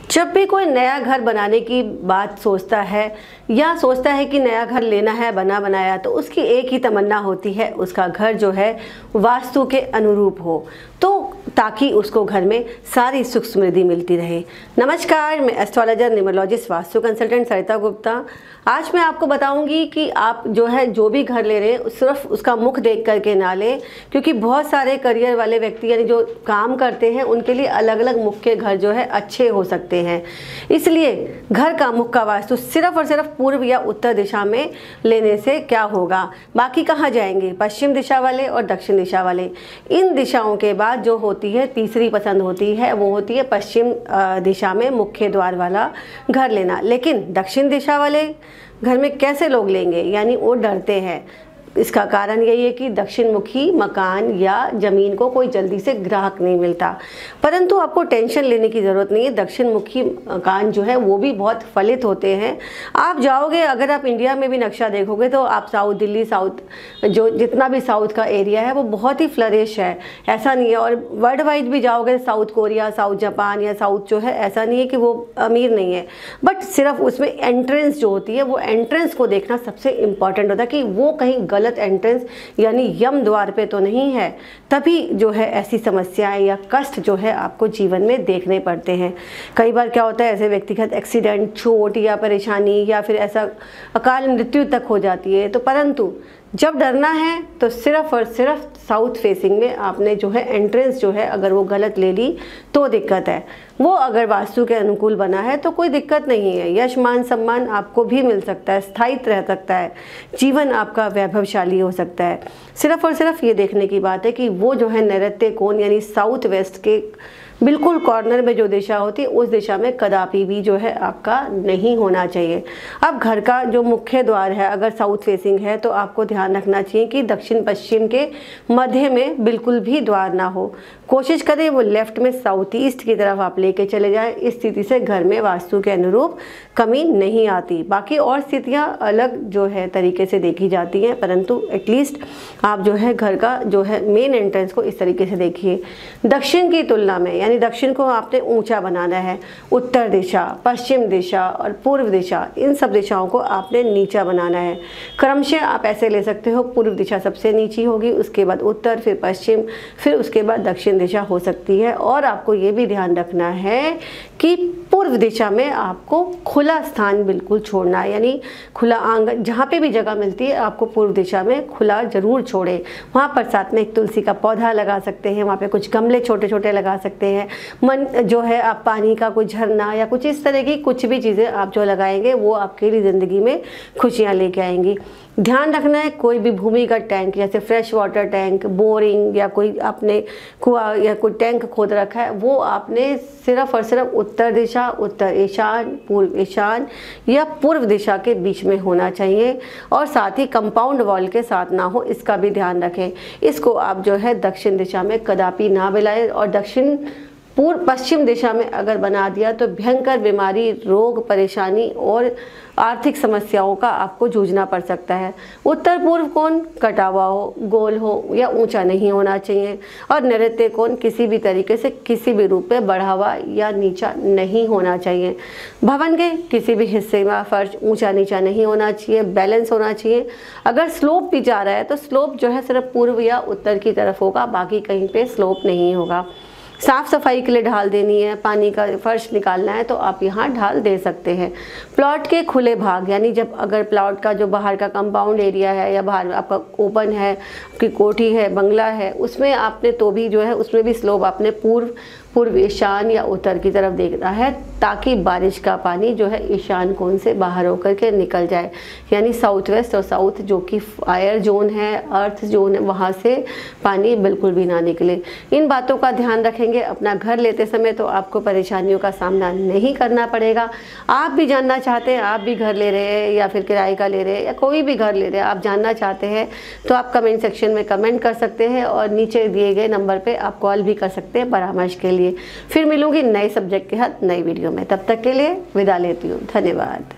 जब भी कोई नया घर बनाने की बात सोचता है या सोचता है कि नया घर लेना है बना बनाया, तो उसकी एक ही तमन्ना होती है, उसका घर जो है वास्तु के अनुरूप हो, तो ताकि उसको घर में सारी सुख समृद्धि मिलती रहे। नमस्कार, मैं एस्ट्रोलॉजर न्यूमरोलॉजिस्ट वास्तु कंसल्टेंट सरिता गुप्ता। आज मैं आपको बताऊंगी कि आप जो भी घर ले रहे हैं सिर्फ उसका मुख देख करके ना लें, क्योंकि बहुत सारे करियर वाले व्यक्ति यानी जो काम करते हैं उनके लिए अलग अलग मुख के घर जो है अच्छे हो सकते हैं। इसलिए घर का मुख का वास्तु सिर्फ और सिर्फ पूर्व या उत्तर दिशा में लेने से क्या होगा, बाकी कहाँ जाएंगे, पश्चिम दिशा वाले और दक्षिण दिशा वाले। इन दिशाओं के बाद जो होती है तीसरी पसंद होती है वो होती है पश्चिम दिशा में मुख्य द्वार वाला घर लेना। लेकिन दक्षिण दिशा वाले घर में कैसे लोग लेंगे, यानी वो डरते हैं। इसका कारण यही है कि दक्षिण मुखी मकान या ज़मीन को कोई जल्दी से ग्राहक नहीं मिलता। परंतु आपको टेंशन लेने की ज़रूरत नहीं है, दक्षिण मुखी मकान जो है वो भी बहुत फलित होते हैं। आप जाओगे, अगर आप इंडिया में भी नक्शा देखोगे तो आप साउथ दिल्ली, साउथ जो जितना भी साउथ का एरिया है वो बहुत ही फ्लरिश है, ऐसा नहीं है। और वर्ल्ड वाइड भी जाओगे, साउथ कोरिया, साउथ जापान या साउथ जो है, ऐसा नहीं है कि वो अमीर नहीं है, बट सिर्फ उसमें एंट्रेंस जो होती है वो एंट्रेंस को देखना सबसे इम्पॉर्टेंट होता है कि वो कहीं गलत एंट्रेंस यानी यम द्वार पे तो नहीं है। तभी जो है ऐसी समस्याएं या कष्ट जो है आपको जीवन में देखने पड़ते हैं। कई बार क्या होता है, ऐसे व्यक्तिगत एक्सीडेंट, चोट या परेशानी या फिर ऐसा अकाल मृत्यु तक हो जाती है। तो परंतु जब डरना है तो सिर्फ और सिर्फ साउथ फेसिंग में आपने जो है एंट्रेंस जो है अगर वो गलत ले ली तो दिक्कत है। वो अगर वास्तु के अनुकूल बना है तो कोई दिक्कत नहीं है, यश मान सम्मान आपको भी मिल सकता है, स्थायित्व रह सकता है, जीवन आपका वैभवशाली हो सकता है। सिर्फ और सिर्फ ये देखने की बात है कि वो जो है नैऋत्य कोण यानी साउथ वेस्ट के बिल्कुल कॉर्नर में जो दिशा होती है उस दिशा में कदापि भी जो है आपका नहीं होना चाहिए। अब घर का जो मुख्य द्वार है अगर साउथ फेसिंग है तो आपको ध्यान रखना चाहिए कि दक्षिण पश्चिम के मध्य में बिल्कुल भी द्वार ना हो। कोशिश करें वो लेफ्ट में साउथ ईस्ट की तरफ आप लेके चले जाएं। इस स्थिति से घर में वास्तु के अनुरूप कमी नहीं आती। बाकी और स्थितियां अलग जो है तरीके से देखी जाती हैं, परंतु एटलीस्ट आप जो है घर का जो है मेन एंट्रेंस को इस तरीके से देखिए। दक्षिण की तुलना में यानी दक्षिण को आपने ऊंचा बनाना है, उत्तर दिशा, पश्चिम दिशा और पूर्व दिशा इन सब दिशाओं को आपने नीचा बनाना है। क्रमशः आप ऐसे ले सकते हो, पूर्व दिशा सबसे नीची होगी, उसके बाद उत्तर, फिर पश्चिम, फिर उसके बाद दक्षिण दिशा हो सकती है। और आपको ये भी ध्यान रखना है कि पूर्व दिशा में आपको खुला स्थान बिल्कुल छोड़ना है, यानी खुला आंगन जहाँ पे भी जगह मिलती है आपको पूर्व दिशा में खुला जरूर छोड़े। वहाँ पर साथ में एक तुलसी का पौधा लगा सकते हैं, वहाँ पे कुछ गमले छोटे छोटे लगा सकते हैं। मन जो है आप पानी का कोई झरना या कुछ इस तरह की कुछ भी चीज़ें आप जो लगाएंगे वो आपके लिए ज़िंदगी में खुशियाँ लेके आएंगी। ध्यान रखना है कोई भी भूमिगत टैंक जैसे फ्रेश वाटर टैंक, बोरिंग या कोई आपने कुआं या कोई टैंक खोद रखा है वो आपने सिर्फ और सिर्फ उत्तर दिशा, उत्तर ईशान, पूर्व ईशान या पूर्व दिशा के बीच में होना चाहिए। और साथ ही कंपाउंड वॉल के साथ ना हो, इसका भी ध्यान रखें। इसको आप जो है दक्षिण दिशा में कदापि ना मिलाएं। और दक्षिण पूर्व पश्चिम दिशा में अगर बना दिया तो भयंकर बीमारी, रोग, परेशानी और आर्थिक समस्याओं का आपको जूझना पड़ सकता है। उत्तर पूर्व कोण कटा हुआ हो, गोल हो या ऊंचा नहीं होना चाहिए। और नैऋत्य कोण किसी भी तरीके से किसी भी रूप में बढ़ा हुआ या नीचा नहीं होना चाहिए। भवन के किसी भी हिस्से में फर्श ऊंचा नीचा नहीं होना चाहिए, बैलेंस होना चाहिए। अगर स्लोप भी जा रहा है तो स्लोप जो है सिर्फ पूर्व या उत्तर की तरफ होगा, बाकी कहीं पे स्लोप नहीं होगा। साफ़ सफाई के लिए ढाल देनी है, पानी का फर्श निकालना है तो आप यहाँ ढाल दे सकते हैं। प्लॉट के खुले भाग यानी जब अगर प्लॉट का जो बाहर का कंपाउंड एरिया है या बाहर आपका ओपन है, आपकी कोठी है, बंगला है, उसमें आपने तो भी जो है उसमें भी स्लोप आपने पूर्व ईशान या उत्तर की तरफ देखना है, ताकि बारिश का पानी जो है ईशान कोण से बाहर होकर के निकल जाए। यानी साउथ वेस्ट और साउथ जो कि फायर जोन है, अर्थ जोन है, वहाँ से पानी बिल्कुल भी ना निकले। इन बातों का ध्यान रखेंगे अपना घर लेते समय तो आपको परेशानियों का सामना नहीं करना पड़ेगा। आप भी जानना चाहते हैं, आप भी घर ले रहे हैं या फिर किराए का ले रहे हैं या कोई भी घर ले रहे हैं, आप जानना चाहते हैं तो आप कमेंट सेक्शन में कमेंट कर सकते हैं और नीचे दिए गए नंबर पर आप कॉल भी कर सकते हैं परामर्श के लिए। फिर मिलूंगी नए सब्जेक्ट के साथ नई वीडियो में। तब तक के लिए विदा लेती हूँ। धन्यवाद।